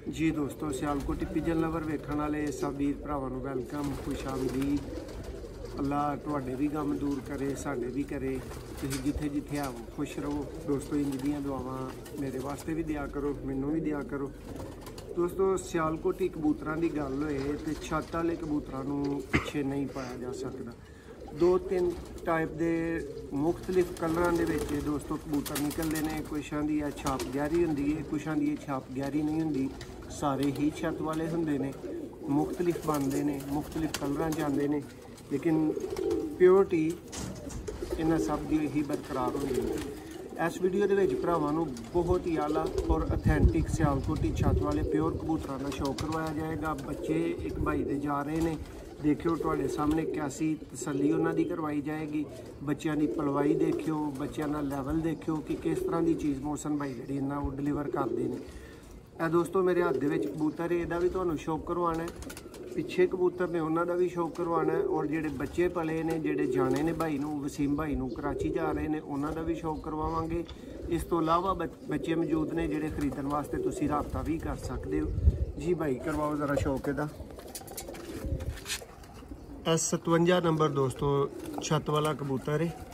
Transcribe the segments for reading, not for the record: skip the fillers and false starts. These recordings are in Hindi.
जी दोस्तों, सियालकोटी पिजन लवर वेखण वाले सब वीर भरावां नूं वैलकम, खुश आमदीद। अल्लाह तुहाडे भी गम दूर करे, साडे भी करे। तुसीं जिथे जिथे आओ खुश रहो दोस्तों। इंज दियां दुआवां मेरे वास्ते भी दिया करो, मैनूं भी दिया करो दोस्तों। सियालकोटी कबूतरां दी गल होए ते छत्त वाले कबूतरां नूं पिछे नहीं पाया जा सकदा। दो तीन टाइप के मुख्तलिफ कलरां दे विच दोस्तों कबूतर निकलते हैं। कुछां दी छाप गहरी हुंदी है, कुछां दी छाप गहरी नहीं हुंदी। सारे ही छत वाले हुंदे ने, मुख्तलिफ बनते हैं, मुख्तलिफ कलरां च आंदे ने, लेकिन प्योरिटी इन्हां सब दी ही बरकरार होंदी है। इस वीडियो दे विच भरावां नूं बहुत ही आला और ऑथेंटिक सियालकोटी छत वाले प्योर कबूतरां दा शौक करवाया जाएगा। बच्चे एक भाई दे जा रहे हैं, देखियो तुहाडे सामने कैसी तसल्ली उन्हां दी करवाई जाएगी। बच्चों की पलवाई देखियो, बच्चों का लैवल देखियो कि किस तरह की चीज़ मोहसन भाई जी इन्ना वो डिलीवर करते हैं। यह दोस्तों मेरे हाथ दे विच कबूतर है, यदा भी तुहानूं शौक करवाना है। पिछे कबूतर ने उन्हों भी शौक करवाना है, और जोड़े बच्चे पले ने, जोड़े जाने ने भाई नूं, वसीम भाई नूं कराची जा रहे हैं, उन्हों भी शौक करवावांगे। इस तो इलावा बच्चे मौजूद ने जोड़े खरीदण वास्ते तुसीं राबता भी कर सकते हो। जी भाई करवाओ ज़रा शौक इहदा। S57 नंबर दोस्तों छत वाला कबूतर है।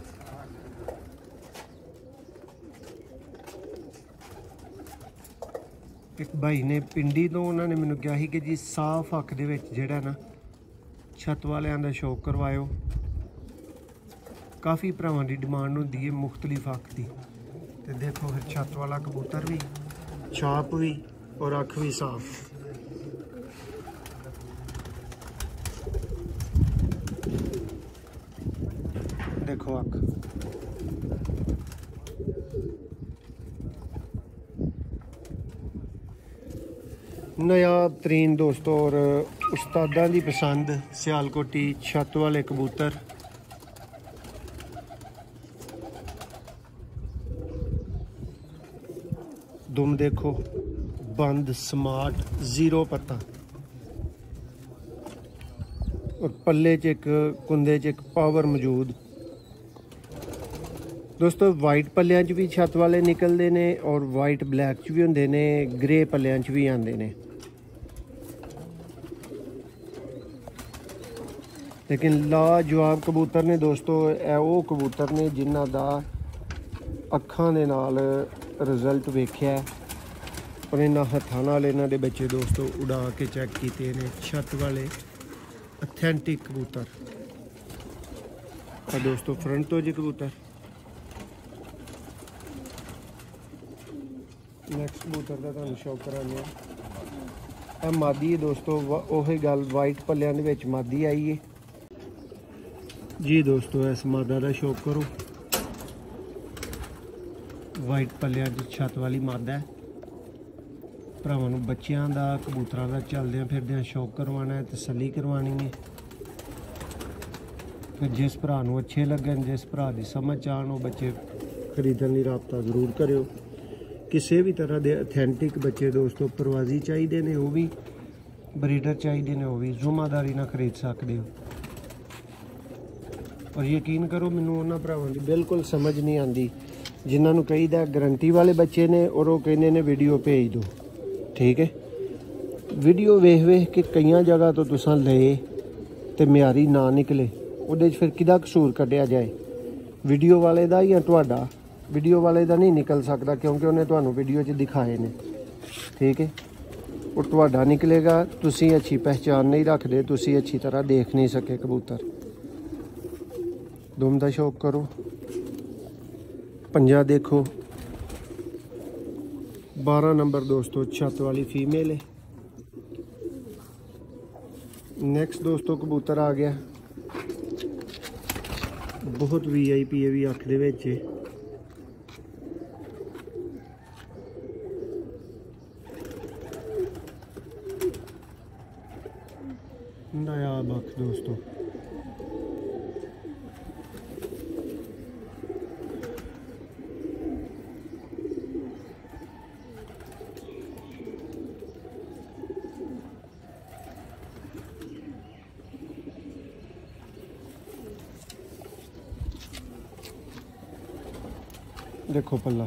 एक भाई ने पिंडी तो उन्होंने मैनू कहा ही कि जी साफ हक दे विच जिहड़ा ना छत वालियां दा शौक करवाओ। काफ़ी भरावां दी डिमांड होंदी है मुख्तलिफ हक की। तो देखो फिर छत वाला कबूतर भी, छाप भी और अख भी साफ। देखो अख नायाब तरीन दोस्तों और उस्तादा की पसंद सियालकोटी छत वाले कबूतर। दुम देखो, बंद, स्मार्ट, जीरो पत्ता, और पल्ले च एक कुंदे च एक पावर मौजूद। दोस्तों वाइट पल्लियां च भी छत वाले निकलते हैं और वाइट ब्लैक च भी होंदे ने, ग्रे पल्लियां च भी आते हैं। लेकिन लाजवाब कबूतर ने दोस्तों, वो कबूतर ने जिन्हां दा अखां दे नाल रिजल्ट वेख्या है, और इन्हां हत्थां नाल इन्हां दे बच्चे दोस्तों उड़ा के चेक किए हैं। छत वाले ऑथेंटिक कबूतर। और दोस्तों फ्रंट तो जी कबूतर। नैक्सट कबूतर का तुहानूं शौक कराने आ मादी दोस्तों। ओही गल वाइट पल्लियां दे विच मादी आई है जी दोस्तों। इस मादा का शौक करो, वाइट पल्लियां च छत वाली मादा है। भरावां नूं बच्चियां दा कबूतरां दा चलदियां फिरदियां शौक करवाना है, तसल्ली करवानी है। फिर जिस भरा नूं अच्छे लगन, जिस भरा दी समझ आन, वो बच्चे खरीदण लई राबता जरूर करियो। किसी भी तरह के ऑथेंटिक बच्चे दोस्तों परवाजी चाहिए ने, वो भी ब्रीडर चाहिए ने, वो भी जुम्मेदारी ना खरीद सकते हो। और यकीन करो मैनू उन्होंने भरावां की बिल्कुल समझ नहीं आती जिन्होंने कहीदा गारंटी वाले बच्चे ने, और वो कहते हैं वीडियो भेज दो। ठीक है, वीडियो वेख वेख के कई जगह तो तुसां ले तो म्यारी ना निकले, उहदे फिर किदा कसूर कढ़िया जाए, वीडियो वाले दा या तुहाडा? वीडियो वाले का नहीं निकल सकता, क्योंकि उन्हें तुहानू वीडियो च दिखाए ने। ठीक है, और तुहाडा निकलेगा, तुसी अच्छी पहचान नहीं रखते, तुसी अच्छी तरह देख नहीं सके कबूतर। दुम दा शौक करो। पंजा देखो, 12 नंबर दोस्तों छत वाली फीमेल है। नेक्स्ट दोस्तों कबूतर आ गया, बहुत VIP है भी अख दे विच। नायाब अख दोस्तों। देखो पल्ला,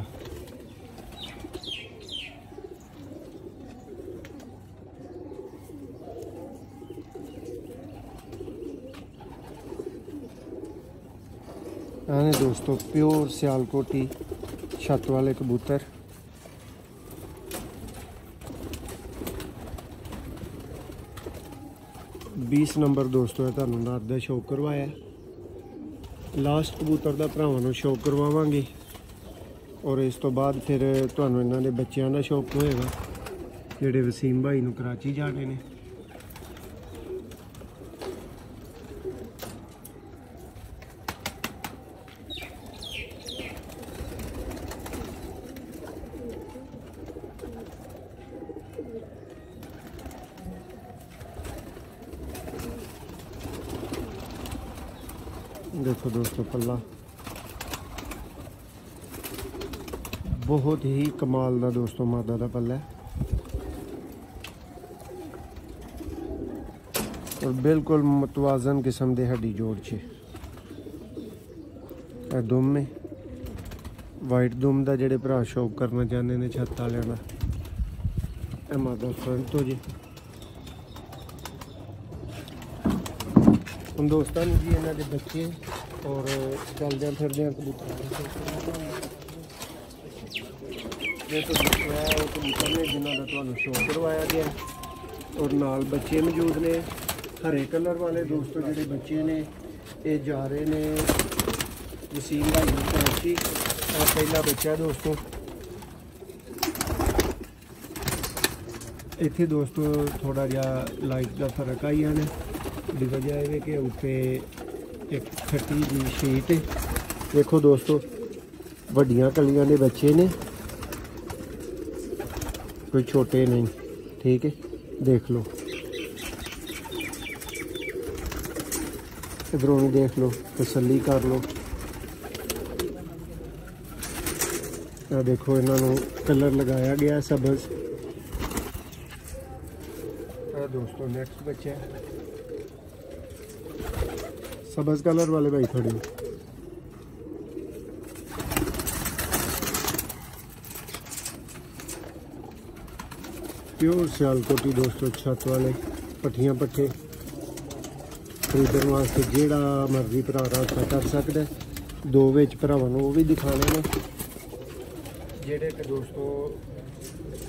आने दोस्तों प्योर सियालकोटी छत वाले कबूतर। बीस नंबर दोस्तों तुहानू नर दा शो करवाया। लास्ट कबूतर का भरावां नू शो करवावांगे और इस तो बाद फिर तुहानू इन्हां दे बच्चों का शौक होएगा जिहड़े वसीम भाई नू कराची जाने ने। देखो दोस्तों पल्ला बहुत ही कमाल का दोस्तों मादा का पल्ला है और बिल्कुल मुतवाजन किस्म के हड्डी जोड़ च दुम में वाइट दुम का जेडे भरा शौक करना चाहते हैं छत वाले का मादा फ्रंट हो जी। हम दोस्तों जी इन्हों के बच्चे और चलद फिरद कबूतर कबूतर ने जिन्हों का तुहानू शो करवाया गया और नाल बच्चे मौजूद ने हरे कलर वाले दोस्तों जोड़े बच्चे ने ये जा रहे ने वसीम भाई कराची। पहला बच्चा दोस्तों इत्थे दोस्तों थोड़ा जहा लाइट का फर्क आई जाने की वजह है कि उत्ते एक खट्टी जी शीट है। देखो दोस्तों वड्डियां कलियां के बच्चे ने कोई छोटे नहीं, ठीक है देख लो इधरों भी देख लो तसल्ली कर लो। देखो इन्हों कलर लगाया गया सबज। दोस्तों नेक्स्ट बच्चा है सबज कलर वाले भाई थोड़े प्योर सियालकोटी दोस्तों छत वाले पट्ठियां पट्ठे खरीदने वास्ते जेड़ा मर्जी भरा रास्ता कर सकता है। दो विच भरावां नूं वो भी दिखाने ने जेडे कि दोस्तों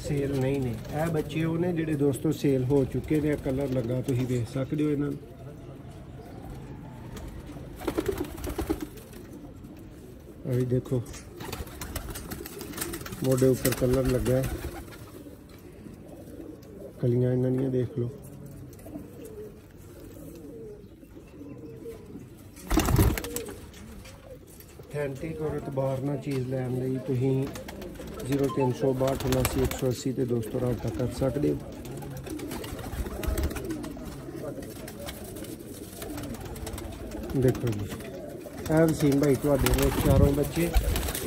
सेल नहीं ने। यह बच्चे वो ने जेडे दोस्तों सेल हो चुके ने। कलर लगा तुसीं देख सकते हो इन्हां नूं। अभी देखो मोढे ऊपर कलर लगा है, कलियां इन्हां दियां देख लो। ऑथेंटिक और इतबारना चीज़ लैन लई तुसीं 0362 79 180 ते दोस्तों राबता कर सकते हो। देखो जी ए वसीम भाई तुहाडे ने चारों बच्चे।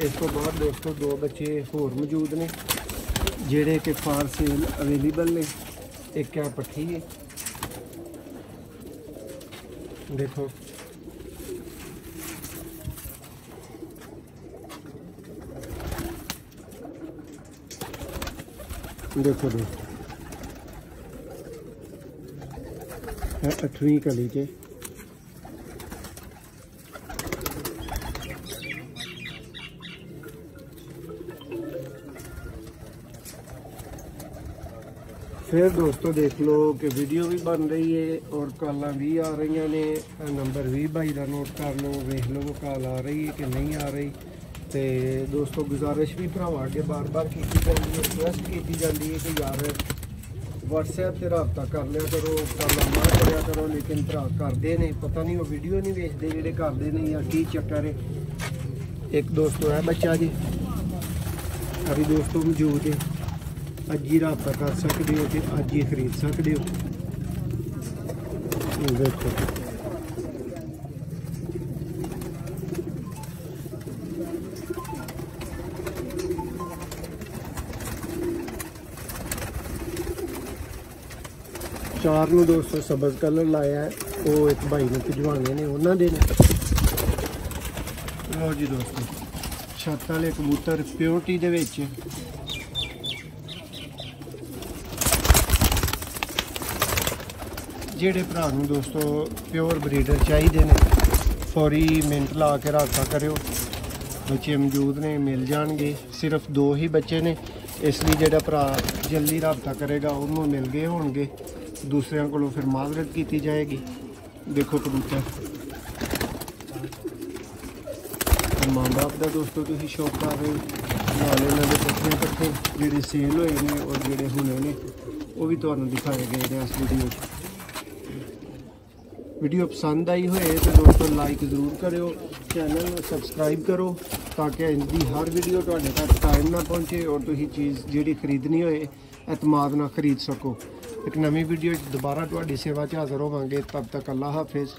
इस तो बाद दोस्तों दो बच्चे होर मौजूद ने जेड़े कि फार सेल अवेलेबल ने। एक है पट्ठी है देखो देखो दोस्तों है 8वीं कली के। फिर दोस्तों देख लो कि वीडियो भी बन रही है और कॉलां भी आ रही ने। नंबर भी भाई का नोट कर लो, देख लो वो कॉल आ रही है कि नहीं आ रही। तो दोस्तों गुजारिश भी भरावां अगे बार बार की जाती है, रिक्वेस्ट की जाती है कि यार व्हाट्सएप से रबता कर लिया करो, कॉलां ना करा करो। लेकिन भरा करते हैं, पता नहीं वो वीडियो नहीं वेचते जेडे करते हैं या की चक्कर है। एक दोस्तों है बच्चा जी अभी दोस्तों मौजूद है, अज ही रबता कर सकते हो तो अज ही खरीद सकते हो। देखो चार नूं दोस्तों सबज कलर लाया है, वो एक भाई ने भिजवाने ने उन्होंने ने। लो जी दोस्तों छत वाले कबूतर प्योरिटी दे विच जेडे भरा नूं दोस्तों प्योर ब्रीडर चाहिए ने फौरी मिनट ला के रबता करो। बच्चे मौजूद ने, मिल जाएंगे। सिर्फ 2 ही बच्चे ने, इसलिए जो भरा जल्दी रबता करेगा उन्होंने मिल गए होंगे, दूसरों को फिर माजरत की जाएगी। देखो कबूतर माँ बाप का दोस्तों तुम शौक कर रहे हो, नाले इन्होंने पट्ठे पट्ठे जोड़े सेल होए हैं और जोड़े हुने ने वो भी तुहानूं दिखाए गए हैं इस वीडियो पसंद आई होए तो दोस्तों लाइक जरूर करो, चैनल सबसक्राइब करो ताकि इनकी हर वीडियो तुहाडे तक टाइम ना पहुँचे और तुम चीज़ जी खरीदनी होए एतमाद ना खरीद सको। एक नवी वीडियो दोबारा तुहाडी सेवा च हाज़र होवांगे। तब तक अल्लाह हाफिज़।